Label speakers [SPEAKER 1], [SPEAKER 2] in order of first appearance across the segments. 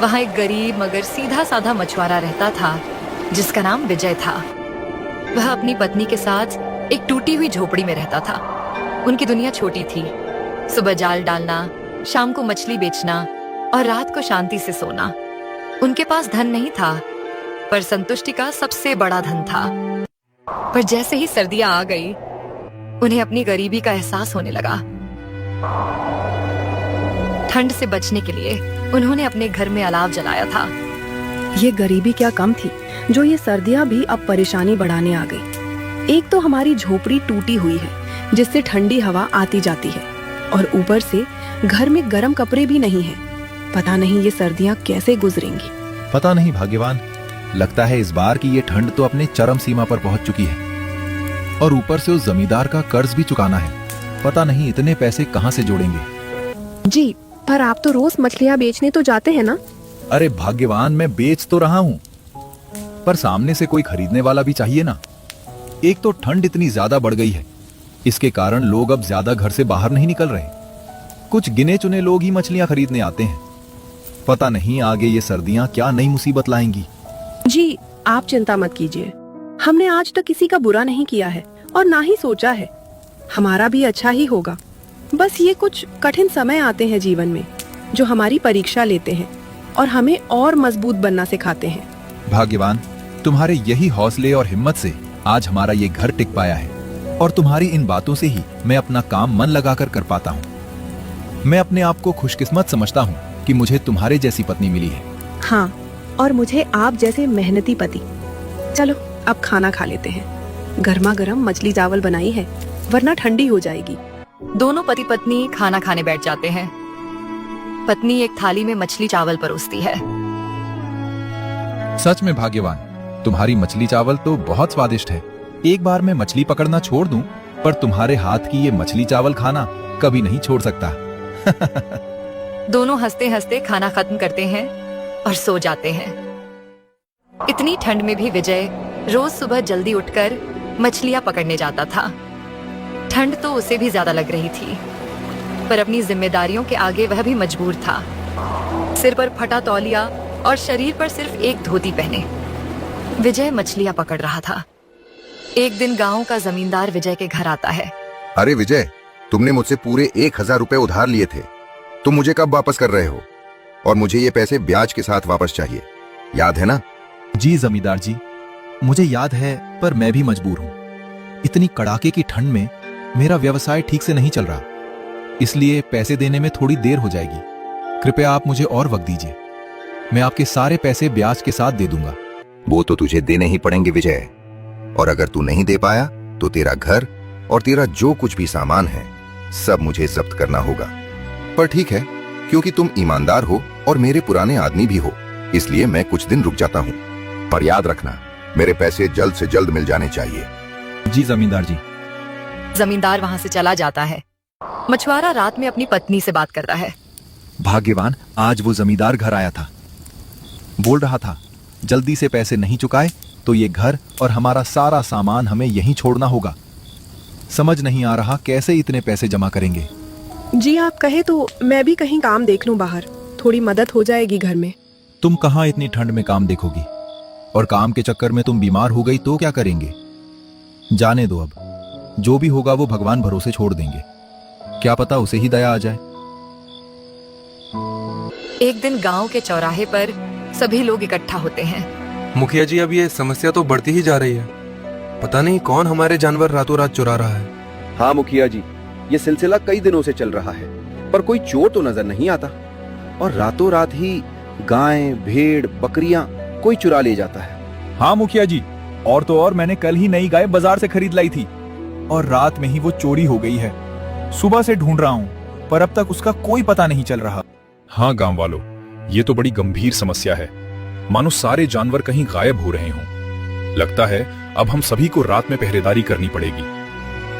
[SPEAKER 1] वहाँ एक गरीब मगर सीधा साधा मछुआरा रहता था जिसका नाम विजय था। वह अपनी पत्नी के साथ एक टूटी हुई झोपड़ी में रहता था। उनकी दुनिया छोटी थी। सुबह जाल डालना, शाम को मछली बेचना और रात को शांति से सोना। उनके पास धन नहीं था, पर संतुष्टि का सबसे बड़ा धन था। पर जैसे ही सर्दियां आ गई, उन्हें अपनी गरीबी का एहसास होने लगा। ठंड से बचने के लिए उन्होंने अपने घर में अलाव जलाया था।
[SPEAKER 2] ये गरीबी क्या कम थी जो ये सर्दियां भी अब परेशानी बढ़ाने आ गई। एक तो हमारी झोपड़ी टूटी हुई है जिससे ठंडी हवा आती जाती है, और ऊपर से घर में गर्म कपड़े भी नहीं हैं। पता नहीं ये सर्दियां कैसे गुजरेंगी।
[SPEAKER 3] पता नहीं भाग्यवान, लगता है इस बार की ये ठंड तो अपने चरम सीमा पर पहुंच चुकी है। और ऊपर से उस जमींदार का कर्ज भी चुकाना है। पता नहीं इतने पैसे कहां से जोड़ेंगे।
[SPEAKER 2] जी, पर आप तो रोज मछलियाँ बेचने तो जाते हैं ना?
[SPEAKER 3] अरे भाग्यवान, मैं बेच तो रहा हूँ, पर सामने से कोई खरीदने वाला भी चाहिए ना। एक तो ठंड इतनी ज्यादा बढ़ गई है, इसके कारण लोग अब ज्यादा घर से बाहर नहीं निकल रहे। कुछ गिने चुने लोग ही मछलियां खरीदने आते हैं। पता नहीं आगे ये सर्दियां क्या नई मुसीबत लाएंगी।
[SPEAKER 2] जी, आप चिंता मत कीजिए। हमने आज तक किसी का बुरा नहीं किया है और ना ही सोचा है। हमारा भी अच्छा ही होगा। बस ये कुछ कठिन समय आते हैं जीवन में जो हमारी परीक्षा लेते हैं और हमें और मजबूत बनना सिखाते हैं।
[SPEAKER 3] भाग्यवान, तुम्हारे यही हौसले और हिम्मत से आज हमारा ये घर टिक पाया है, और तुम्हारी इन बातों से ही मैं अपना काम मन लगाकर कर पाता हूँ। मैं अपने आप को खुशकिस्मत समझता हूँ कि मुझे तुम्हारे जैसी पत्नी मिली है।
[SPEAKER 2] हाँ, और मुझे आप जैसे मेहनती पति। चलो अब खाना खा लेते हैं। गर्मा गर्म मछली चावल बनाई है, वरना ठंडी हो जाएगी।
[SPEAKER 1] दोनों पति पत्नी खाना खाने बैठ जाते हैं। पत्नी एक थाली में मछली चावल परोसती है।
[SPEAKER 3] सच में भाग्यवान, तुम्हारी मछली चावल तो बहुत स्वादिष्ट है। एक बार मैं मछली पकड़ना छोड़ दूं, पर तुम्हारे हाथ की ये मछली चावल खाना कभी नहीं छोड़ सकता।
[SPEAKER 1] दोनों हंसते हंसते खाना खत्म करते हैं और सो जाते हैं। इतनी ठंड में भी विजय रोज सुबह जल्दी उठकर मछलियां पकड़ने जाता था। ठंड तो उसे भी ज्यादा लग रही थी, पर अपनी जिम्मेदारियों के आगे वह भी मजबूर था। सिर पर फटा तौलिया और शरीर पर सिर्फ एक धोती पहने विजय मछलियां पकड़ रहा था। एक दिन गांव का जमींदार विजय के घर आता है।
[SPEAKER 4] अरे विजय, तुमने मुझसे पूरे 1000 रुपए उधार लिए थे। तुम मुझे कब वापस कर रहे हो? और मुझे ये पैसे ब्याज के साथ वापस चाहिए, याद है ना?
[SPEAKER 3] जी जमींदार जी, मुझे याद है, पर मैं भी मजबूर हूँ। इतनी कड़ाके की ठंड में मेरा व्यवसाय ठीक से नहीं चल रहा, इसलिए पैसे देने में थोड़ी देर हो जाएगी। कृपया आप मुझे और वक्त दीजिए। मैं आपके सारे पैसे ब्याज के साथ दे दूंगा।
[SPEAKER 4] वो तो तुझे देने ही पड़ेंगे विजय, और अगर तू नहीं दे पाया तो तेरा घर और तेरा जो कुछ भी सामान है सब मुझे जब्त करना होगा। पर ठीक है, क्योंकि तुम ईमानदार हो और मेरे पुराने आदमी भी हो, इसलिए मैं कुछ दिन रुक जाता हूँ। पर याद रखना, मेरे पैसे जल्द से जल्द मिल जाने चाहिए।
[SPEAKER 3] जी जमींदार जी।
[SPEAKER 1] जमींदार वहां से चला जाता है। मछुआरा रात में अपनी पत्नी से बात करता है।
[SPEAKER 3] भाग्यवान, आज वो जमींदार घर आया था। बोल रहा था जल्दी से पैसे नहीं चुकाए तो ये घर और हमारा सारा सामान हमें यहीं छोड़ना होगा। समझ नहीं आ रहा कैसे इतने पैसे जमा करेंगे।
[SPEAKER 2] जी, आप कहे तो मैं भी कहीं काम देख लूं बाहर, थोड़ी मदद हो जाएगी घर में।
[SPEAKER 3] तुम कहाँ इतनी ठंड में काम देखोगी, और काम के चक्कर में तुम बीमार हो गई तो क्या करेंगे? जाने दो, अब जो भी होगा वो भगवान भरोसे छोड़ देंगे। क्या पता उसे ही दया आ जाए।
[SPEAKER 1] एक दिन गांव के चौराहे पर सभी लोग इकट्ठा होते हैं।
[SPEAKER 5] मुखिया जी, अब ये समस्या तो बढ़ती ही जा रही है। पता नहीं कौन हमारे जानवर रातों रात चुरा रहा है।
[SPEAKER 6] हाँ मुखिया जी, ये सिलसिला कई दिनों से चल रहा है, पर कोई चोर तो नजर नहीं आता, और रातों रात ही गायें, भेड़, बकरियां कोई चुरा ले जाता है।
[SPEAKER 3] हाँ मुखिया जी, और तो और मैंने कल ही नई गाय बाजार से खरीद लाई थी, और रात में ही वो चोरी हो गई है। सुबह से ढूंढ रहा हूँ, पर अब तक उसका कोई पता नहीं चल रहा।
[SPEAKER 7] हाँ गांव वालों, ये तो बड़ी गंभीर समस्या है। मानो सारे जानवर कहीं गायब हो रहे हों। लगता है अब हम सभी को रात में पहरेदारी करनी पड़ेगी।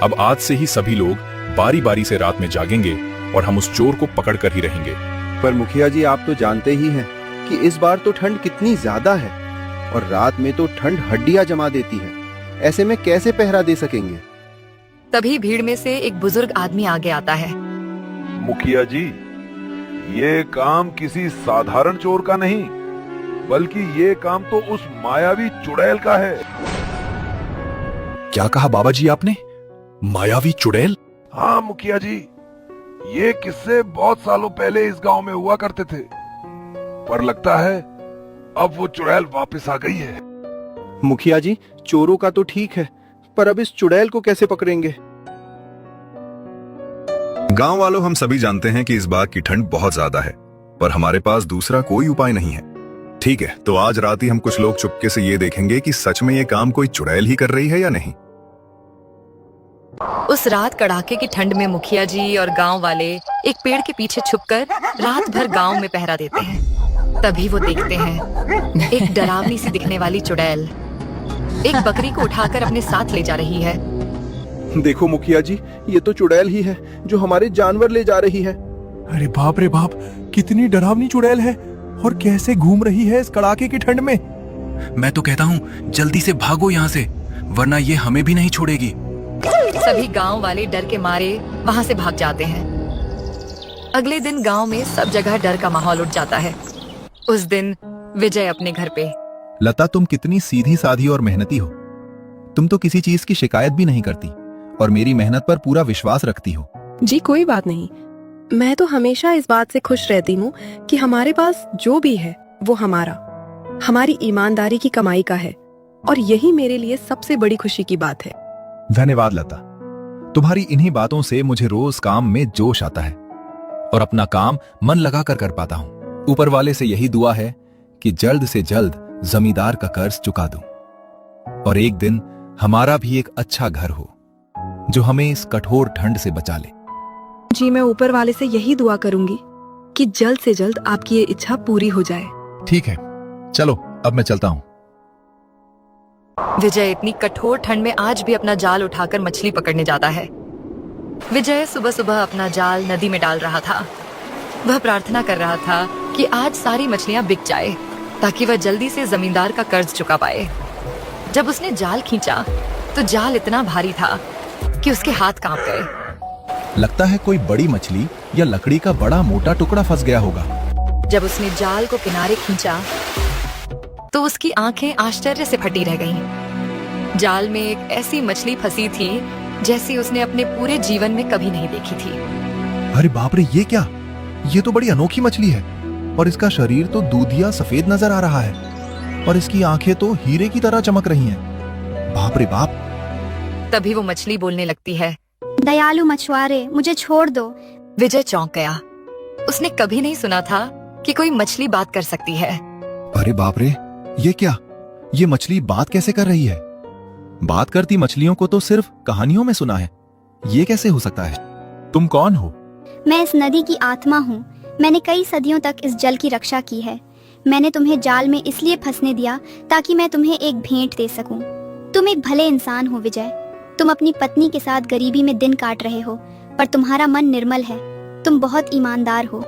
[SPEAKER 7] अब आज से ही सभी लोग बारी बारी से रात में जागेंगे और हम उस चोर को पकड़ कर ही रहेंगे।
[SPEAKER 6] पर मुखिया जी, आप तो जानते ही हैं कि इस बार तो ठंड कितनी ज्यादा है, और रात में तो ठंड हड्डियां जमा देती है। ऐसे में कैसे पहरा दे सकेंगे?
[SPEAKER 1] तभी भीड़ में से एक बुजुर्ग आदमी आगे आता है।
[SPEAKER 8] मुखिया जी, ये काम किसी साधारण चोर का नहीं, बल्कि ये काम तो उस मायावी चुड़ैल का है।
[SPEAKER 7] क्या कहा बाबा जी आपने? मायावी चुड़ैल?
[SPEAKER 8] हाँ मुखिया जी, ये किस्से बहुत सालों पहले इस गांव में हुआ करते थे, पर लगता है अब वो चुड़ैल वापस आ गई है।
[SPEAKER 6] मुखिया जी, चोरों का तो ठीक है, पर अब इस चुड़ैल को कैसे पकड़ेंगे?
[SPEAKER 4] गांव वालों, हम सभी जानते हैं कि इस बार की ठंड बहुत ज्यादा है, पर हमारे पास दूसरा कोई उपाय नहीं है। ठीक है, तो आज रात ही हम कुछ लोग चुपके से ये देखेंगे कि सच में ये काम कोई चुड़ैल ही कर रही है या नहीं।
[SPEAKER 1] उस रात कड़ाके की ठंड में मुखिया जी और गांव वाले एक पेड़ के पीछे छुपकर रात भर गांव में पहरा देते हैं। तभी वो देखते हैं एक डरावनी सी दिखने वाली चुड़ैल एक बकरी को उठाकर अपने साथ ले जा रही है।
[SPEAKER 6] देखो मुखिया जी, ये तो चुड़ैल ही है जो हमारे जानवर ले जा रही है।
[SPEAKER 7] अरे बाप रे बाप, कितनी डरावनी चुड़ैल है और कैसे घूम रही है इस कड़ाके की ठंड में।
[SPEAKER 9] मैं तो कहता हूँ जल्दी से भागो यहाँ से, वरना ये हमें भी नहीं छोड़ेगी।
[SPEAKER 1] सभी गांव वाले डर के मारे वहां से भाग जाते हैं। अगले दिन गांव में सब जगह डर का माहौल उठ जाता है। उस दिन विजय अपने घर पे।
[SPEAKER 3] लता, तुम कितनी सीधी साधी और मेहनती हो। तुम तो किसी चीज की शिकायत भी नहीं करती और मेरी मेहनत पर पूरा विश्वास रखती हो।
[SPEAKER 2] जी कोई बात नहीं, मैं तो हमेशा इस बात से खुश रहती हूँ कि हमारे पास जो भी है वो हमारी ईमानदारी की कमाई का है, और यही मेरे लिए सबसे बड़ी खुशी की बात है।
[SPEAKER 3] धन्यवाद लता, तुम्हारी इन्हीं बातों से मुझे रोज काम में जोश आता है और अपना काम मन लगाकर कर पाता हूँ। ऊपर वाले से यही दुआ है कि जल्द से जल्द जमींदार का कर्ज चुका दूं और एक दिन हमारा भी एक अच्छा घर हो जो हमें इस कठोर ठंड से बचा ले।
[SPEAKER 2] जी मैं ऊपर वाले से यही दुआ करूंगी कि जल्द से जल्द आपकी ये इच्छा पूरी हो जाए।
[SPEAKER 3] ठीक है, चलो अब मैं चलता हूँ।
[SPEAKER 1] विजय इतनी कठोर ठंड में आज भी अपना जाल उठाकर मछली पकड़ने जाता है। विजय सुबह सुबह अपना जाल नदी में डाल रहा था। वह प्रार्थना कर रहा था कि आज सारी मछलियां बिक जाए ताकि वह जल्दी से जमींदार का कर्ज चुका पाए। जब उसने जाल खींचा तो जाल इतना भारी था कि उसके हाथ कांप गए।
[SPEAKER 3] लगता है कोई बड़ी मछली या लकड़ी का बड़ा मोटा टुकड़ा फंस गया होगा।
[SPEAKER 1] जब उसने जाल को किनारे खींचा तो उसकी आंखें आश्चर्य से फटी रह गईं। जाल में एक ऐसी मछली फंसी थी जैसी उसने अपने पूरे जीवन में कभी नहीं देखी थी।
[SPEAKER 3] अरे बाप रे, ये क्या? ये तो बड़ी अनोखी मछली है और इसका शरीर तो दूधिया सफेद नजर आ रहा है और इसकी आंखें तो हीरे की तरह चमक रही हैं। बाप रे बाप।
[SPEAKER 1] तभी वो मछली बोलने लगती है,
[SPEAKER 10] दयालु मछुआरे, मुझे छोड़ दो।
[SPEAKER 1] विजय चौंक गया। उसने कभी नहीं सुना था कि कोई मछली बात कर सकती है।
[SPEAKER 3] अरे बाप रे, ये क्या? ये मछली बात कैसे कर रही है? बात करती मछलियों को तो सिर्फ कहानियों में सुना है, ये कैसे हो सकता है? तुम कौन हो?
[SPEAKER 10] मैं इस नदी की आत्मा हूँ। मैंने कई सदियों तक इस जल की रक्षा की है। मैंने तुम्हें जाल में इसलिए फंसने दिया ताकि मैं तुम्हें एक भेंट दे सकूं। तुम एक भले इंसान हो विजय। तुम अपनी पत्नी के साथ गरीबी में दिन काट रहे हो, पर तुम्हारा मन निर्मल है। तुम बहुत ईमानदार हो।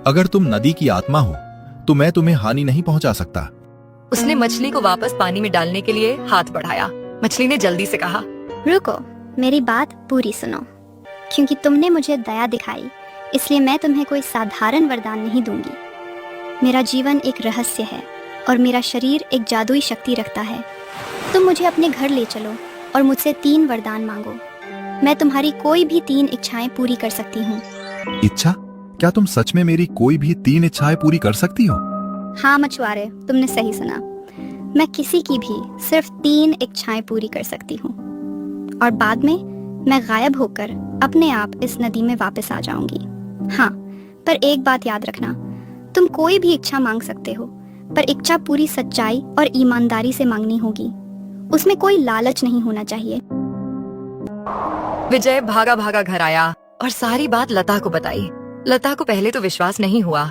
[SPEAKER 3] अगर तुम नदी की आत्मा हो तो मैं तुम्हें हानि नहीं पहुंचा सकता।
[SPEAKER 1] उसने मछली को वापस पानी में डालने के लिए हाथ बढ़ाया। मछली ने जल्दी से कहा,
[SPEAKER 10] रुको, मेरी बात पूरी सुनो। क्योंकि तुमने मुझे दया दिखाई, इसलिए मैं तुम्हें कोई साधारण वरदान नहीं दूंगी। मेरा जीवन एक रहस्य है और मेरा शरीर एक जादुई शक्ति रखता है। तुम मुझे अपने घर ले चलो और मुझसे 3 वरदान मांगो। मैं तुम्हारी कोई भी 3 इच्छाएं पूरी कर सकती हूँ।
[SPEAKER 3] इच्छा? क्या तुम सच में मेरी कोई भी 3 इच्छाएं पूरी कर सकती हो?
[SPEAKER 10] हाँ मछुआरे, तुमने सही सुना। मैं किसी की भी सिर्फ 3 इच्छाएं पूरी कर सकती हूँ और बाद में मैं गायब होकर अपने आप इस नदी में वापस आ जाऊंगी। हाँ, पर एक बात याद रखना, तुम कोई भी इच्छा मांग सकते हो, पर इच्छा पूरी सच्चाई और ईमानदारी से मांगनी होगी। उसमें कोई लालच नहीं होना चाहिए।
[SPEAKER 1] विजय भागा भागा घर आया और सारी बात लता को बताई। लता को पहले तो विश्वास नहीं हुआ,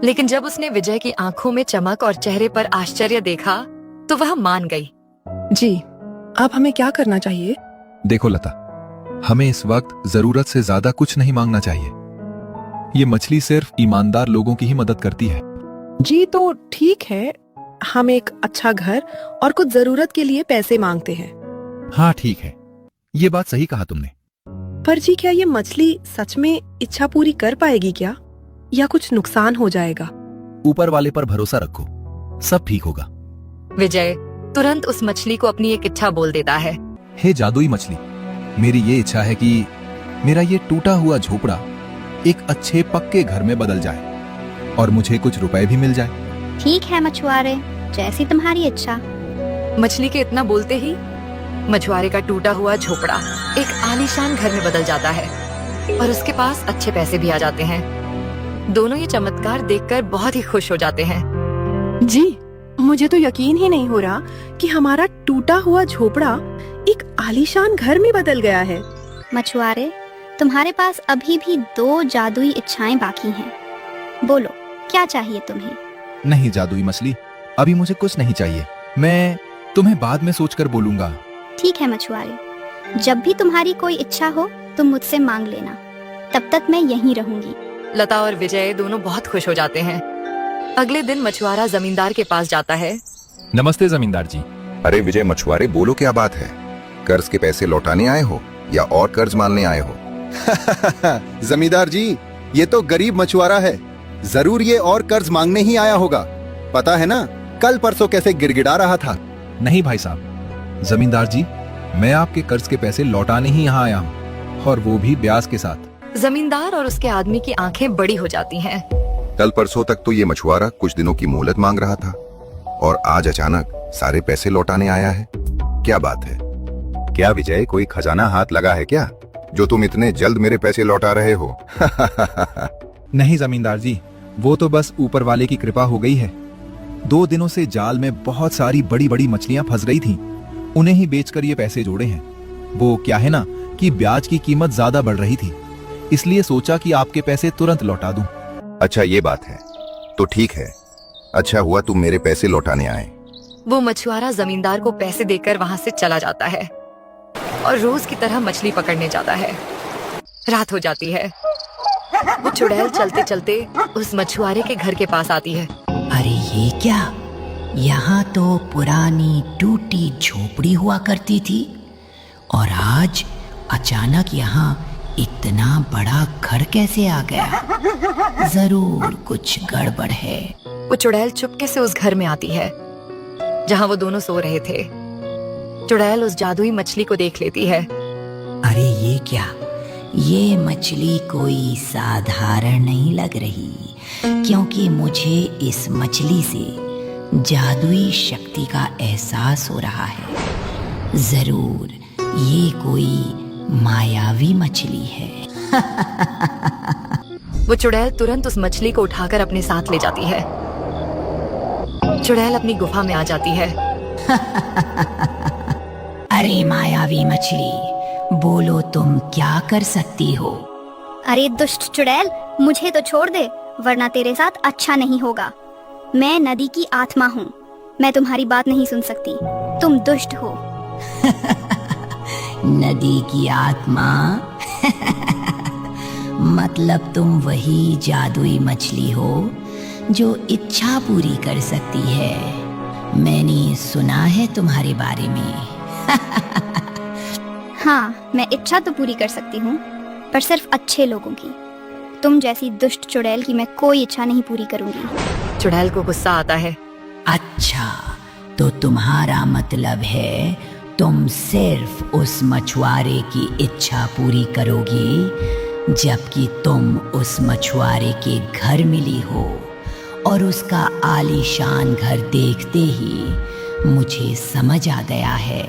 [SPEAKER 1] लेकिन जब उसने विजय की आंखों में चमक और चेहरे पर आश्चर्य देखा तो वह मान गई।
[SPEAKER 2] जी, अब हमें क्या करना चाहिए?
[SPEAKER 3] देखो लता, हमें इस वक्त जरूरत से ज्यादा कुछ नहीं मांगना चाहिए। ये मछली सिर्फ ईमानदार लोगों की ही मदद करती है।
[SPEAKER 2] जी तो ठीक है, हम एक अच्छा घर और कुछ जरूरत के लिए पैसे मांगते हैं।
[SPEAKER 3] हाँ ठीक है, ये बात सही कहा तुमने।
[SPEAKER 2] पर जी क्या ये मछली सच में इच्छा पूरी कर पाएगी क्या? या कुछ नुकसान हो जाएगा?
[SPEAKER 3] ऊपर वाले पर भरोसा रखो, सब ठीक होगा।
[SPEAKER 1] विजय तुरंत उस मछली को अपनी एक इच्छा बोल देता है।
[SPEAKER 3] हे जादुई मछली, मेरी ये इच्छा है कि मेरा ये टूटा हुआ झोपड़ा एक अच्छे पक्के घर में बदल जाए और मुझे कुछ रुपए भी मिल जाए।
[SPEAKER 10] ठीक है मछुआरे, जैसी तुम्हारी इच्छा।
[SPEAKER 1] मछली के इतना बोलते ही मछुआरे का टूटा हुआ झोपड़ा एक आलीशान घर में बदल जाता है और उसके पास अच्छे पैसे भी आ जाते हैं। दोनों ये चमत्कार देखकर बहुत ही खुश हो जाते हैं।
[SPEAKER 2] जी, मुझे तो यकीन ही नहीं हो रहा कि हमारा टूटा हुआ झोपड़ा एक आलीशान घर में बदल गया है।
[SPEAKER 10] मछुआरे, तुम्हारे पास अभी भी 2 जादुई इच्छाएं बाकी हैं। बोलो, क्या चाहिए तुम्हें?
[SPEAKER 3] नहीं जादुई मछली, अभी मुझे कुछ नहीं चाहिए। मैं तुम्हें बाद में सोचकर बोलूंगा।
[SPEAKER 10] ठीक है मछुआरे, जब भी तुम्हारी कोई इच्छा हो तुम मुझसे मांग लेना, तब तक मैं यहीं रहूंगी।
[SPEAKER 1] लता और विजय दोनों बहुत खुश हो जाते हैं। अगले दिन मछुआरा जमींदार के पास जाता है।
[SPEAKER 7] नमस्ते जमींदार जी।
[SPEAKER 4] अरे विजय मछुआरे, बोलो क्या बात है? कर्ज के पैसे लौटाने आए हो या और कर्ज मानने आए हो?
[SPEAKER 6] जमींदार जी, ये तो गरीब मछुआरा है, जरूर ये और कर्ज मांगने ही आया होगा। पता है ना, कल परसों कैसे गिड़गिड़ा रहा था।
[SPEAKER 3] नहीं भाई साहब, जमींदार जी, मैं आपके कर्ज के पैसे लौटाने ही यहाँ आया हूँ, और वो भी ब्याज के साथ।
[SPEAKER 1] जमींदार और उसके आदमी की आंखें बड़ी हो जाती हैं।
[SPEAKER 4] कल परसों तक तो ये मछुआरा कुछ दिनों की मोहलत मांग रहा था और आज अचानक सारे पैसे लौटाने आया है। क्या बात है? क्या विजय, कोई खजाना हाथ लगा है क्या जो तुम इतने जल्द मेरे पैसे लौटा रहे हो?
[SPEAKER 3] नहीं जमींदार जी, वो तो बस ऊपर वाले की कृपा हो गई है। 2 दिनों से जाल में बहुत सारी बड़ी बड़ी मछलियां फंस रही थीं, उन्हें ही बेचकर ये पैसे जोड़े हैं। वो क्या है ना कि ब्याज की कीमत ज्यादा बढ़ रही थी, इसलिए सोचा कि आपके पैसे तुरंत लौटा दूं।
[SPEAKER 4] अच्छा ये बात है, तो ठीक है, अच्छा हुआ तुम मेरे पैसे लौटाने आए।
[SPEAKER 1] वो मछुआरा जमींदार को पैसे देकर वहाँ से चला जाता है और रोज की तरह मछली पकड़ने जाता है। रात हो जाती है। वो चुड़ैल चलते चलते उस मछुआरे के घर के पास आती है।
[SPEAKER 11] अरे ये क्या, यहाँ तो पुरानी टूटी झोपड़ी हुआ करती थी और आज अचानक यहाँ इतना बड़ा घर कैसे आ गया? जरूर कुछ गड़बड़ है।
[SPEAKER 1] वो चुड़ैल चुपके से उस घर में आती है जहाँ वो दोनों सो रहे थे। चुड़ैल उस जादुई मछली को देख लेती है।
[SPEAKER 11] अरे ये क्या, ये मछली कोई साधारण नहीं लग रही, क्योंकि मुझे इस मछली से जादुई शक्ति का एहसास हो रहा है। जरूर ये कोई मायावी मछली है।
[SPEAKER 1] वो चुड़ैल तुरंत उस मछली को उठाकर अपने साथ ले जाती है। चुड़ैल अपनी गुफा में आ जाती है।
[SPEAKER 11] अरे मायावी मछली, बोलो तुम क्या कर सकती हो?
[SPEAKER 10] अरे दुष्ट चुड़ैल, मुझे तो छोड़ दे, वरना तेरे साथ अच्छा नहीं होगा। मैं नदी की आत्मा हूँ, मैं तुम्हारी बात नहीं सुन सकती, तुम दुष्ट हो।
[SPEAKER 11] नदी की आत्मा? मतलब तुम वही जादुई मछली हो जो इच्छा पूरी कर सकती है। मैंने सुना है तुम्हारे बारे में।
[SPEAKER 10] हाँ, मैं इच्छा तो पूरी कर सकती हूँ, पर सिर्फ अच्छे लोगों की। तुम जैसी दुष्ट चुड़ैल की मैं कोई इच्छा नहीं पूरी करूंगी।
[SPEAKER 1] चुड़ैल को गुस्सा आता है।
[SPEAKER 11] अच्छा, तो तुम्हारा मतलब है तुम सिर्फ उस मछुआरे की इच्छा पूरी करोगी, जबकि तुम उस मछुआरे के घर मिली हो और उसका आलीशान घर देखते ही मुझे समझ आ गया है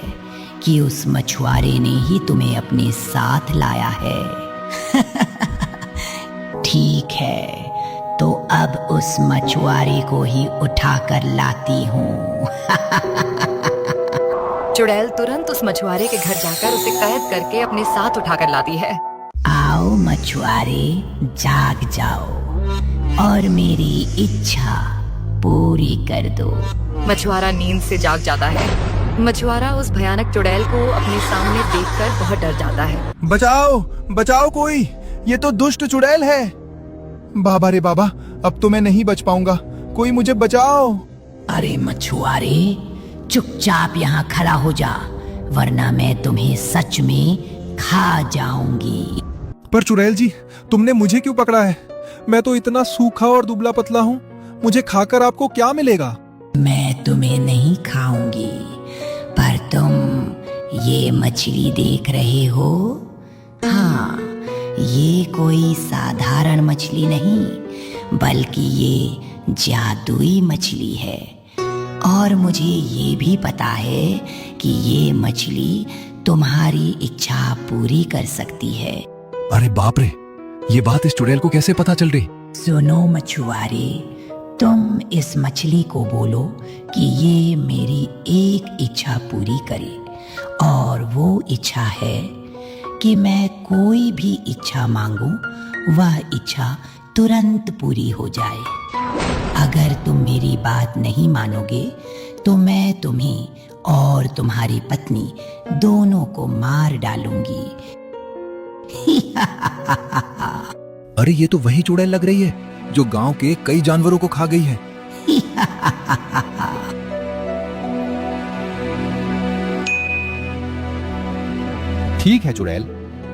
[SPEAKER 11] कि उस मछुआरे ने ही तुम्हें अपने साथ लाया है। ठीक है, तो अब उस मछुआरे को ही उठाकर लाती हूँ।
[SPEAKER 1] चुड़ैल तुरंत उस मछुआरे के घर जाकर उसे कैद करके अपने साथ उठाकर लाती है।
[SPEAKER 11] आओ मछुआरे, जाग जाओ और मेरी इच्छा पूरी कर दो।
[SPEAKER 1] मछुआरा नींद से जाग जाता है। मछुआरा उस भयानक चुड़ैल को अपने सामने देखकर बहुत डर जाता है।
[SPEAKER 3] बचाओ बचाओ कोई, ये तो दुष्ट चुड़ैल है। बाबा रे बाबा, अब तो मैं नहीं बच पाऊंगा, कोई मुझे बचाओ।
[SPEAKER 11] अरे मछुआरे, चुपचाप यहाँ खड़ा हो जा, वरना मैं तुम्हें सच में खा जाऊंगी।
[SPEAKER 3] पर चुड़ैल जी, तुमने मुझे क्यों पकड़ा है? मैं तो इतना सूखा और दुबला पतला हूँ, मुझे खाकर आपको क्या मिलेगा?
[SPEAKER 11] मैं तुम्हें नहीं खाऊंगी, पर तुम ये मछली देख रहे हो? हाँ, ये कोई साधारण मछली नहीं, बल्कि ये जादुई मछली है। और मुझे ये भी पता है कि ये मछली तुम्हारी इच्छा पूरी कर सकती है।
[SPEAKER 9] अरे बाप रे, ये बात इस चुड़ैल को कैसे पता चल रही?
[SPEAKER 11] सुनो मछुआरे, तुम इस मछली को बोलो कि ये मेरी एक इच्छा पूरी करे, और वो इच्छा है कि मैं कोई भी इच्छा मांगूं, वह इच्छा तुरंत पूरी हो जाए। अगर तुम मेरी बात नहीं मानोगे तो मैं तुम्हें और तुम्हारी पत्नी दोनों को मार डालूंगी।
[SPEAKER 3] अरे ये तो वही चुड़ैल लग रही है जो गांव के कई जानवरों को खा गई है। ठीक है चुड़ैल,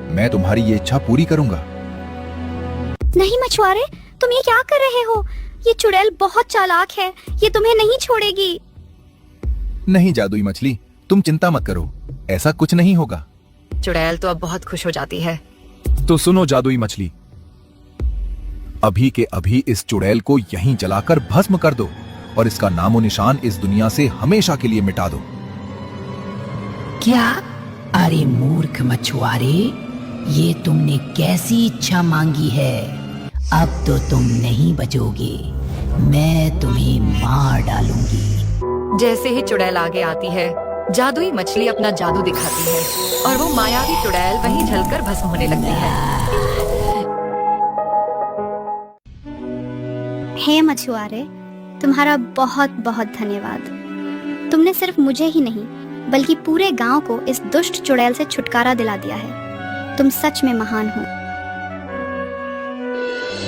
[SPEAKER 3] मैं तुम्हारी ये इच्छा पूरी करूंगा।
[SPEAKER 10] नहीं मछुआरे, तुम ये क्या कर रहे हो? ये चुड़ैल बहुत चालाक है, ये तुम्हें नहीं छोड़ेगी।
[SPEAKER 3] नहीं जादुई मछली, तुम चिंता मत करो, ऐसा कुछ नहीं होगा।
[SPEAKER 1] चुड़ैल तो अब बहुत खुश हो जाती है।
[SPEAKER 3] तो सुनो जादुई मछली, अभी के अभी इस चुड़ैल को यहीं जलाकर भस्म कर दो और इसका नामो निशान इस दुनिया से हमेशा के लिए मिटा दो।
[SPEAKER 11] क्या? अरे मूर्ख मछुआरे, ये तुमने कैसी इच्छा मांगी है? अब तो तुम नहीं बचोगे, मैं तुम्हें मार डालूंगी।
[SPEAKER 1] जैसे ही चुड़ैल आगे आती है, जादुई मछली अपना जादू दिखाती है और वो मायावी चुड़ैल वहीं जलकर भस्म होने लगती है।
[SPEAKER 10] हे मछुआरे, तुम्हारा बहुत बहुत धन्यवाद। तुमने सिर्फ मुझे ही नहीं बल्कि पूरे गांव को इस दुष्ट चुड़ैल से छुटकारा दिला दिया है। तुम सच में महान हो।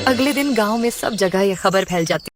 [SPEAKER 1] अगले दिन गांव में सब जगह ये खबर फैल जाती